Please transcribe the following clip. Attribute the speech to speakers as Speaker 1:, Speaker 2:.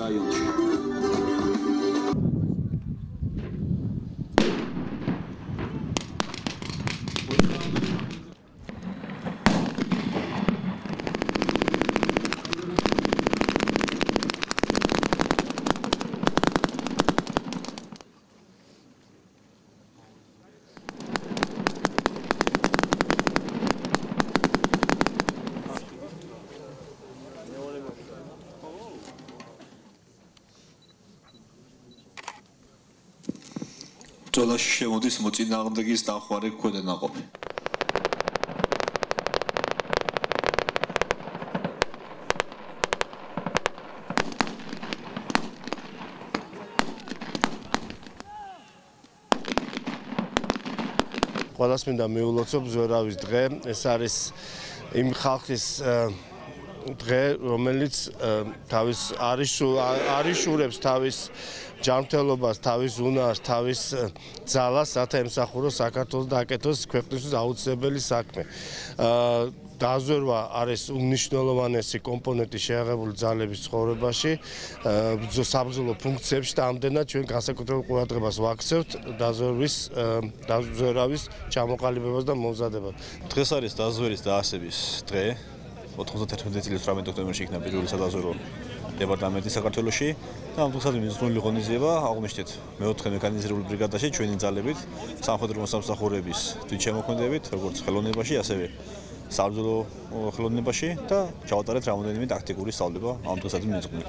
Speaker 1: რაიონში. ბრძოლაში შემოდის მოწინააღმდეგის დამხმარე ქვედანაყოფი.
Speaker 2: ყველას მინდა მიულოცო ბრძოლავის დღე, ეს არის იმ ხალხის დღე, რომელიც თავის არიშურებს თავის ჯანმრთელობას, თავის უნარს, თავის ძალას, რათა ემსახუროს საქართველოს და აკეთოს ქვეყნისთვის აუცილებელი საქმე. დაზვერვა არის უმნიშვნელოვანესი კომპონენტი შეაღებული ძალების ცხოვრებაში, საბრძოლო ფუნქციებში და ამდენად ჩვენ განსაკუთრებულ ყურადღებას ვაქცევთ დაზვერავის ჩამოყალიბებას და მომზადებად.
Speaker 3: დღეს არის დაზვერის დაარსების დღე. 91 წლის 18 ოქტომბერში იქნა პირველი სადაზვერო დეპარტამენტი საქართველოში და ამ დღესაც მიზნული ღონისძიება აღვნიშნეთ მეოთხე მექანიზირებული ბრიგადაში ჩვენი ძალებით სამხედრო მოსამსახურების თვითშემოქმედებით, როგორც ხელოვნებაში, ასევე საბრძოლო ხელოვნებაში და ჩავატარეთ რამოდენიმე ტაქტიკური სწავლება ამ დღესაც მიზნული.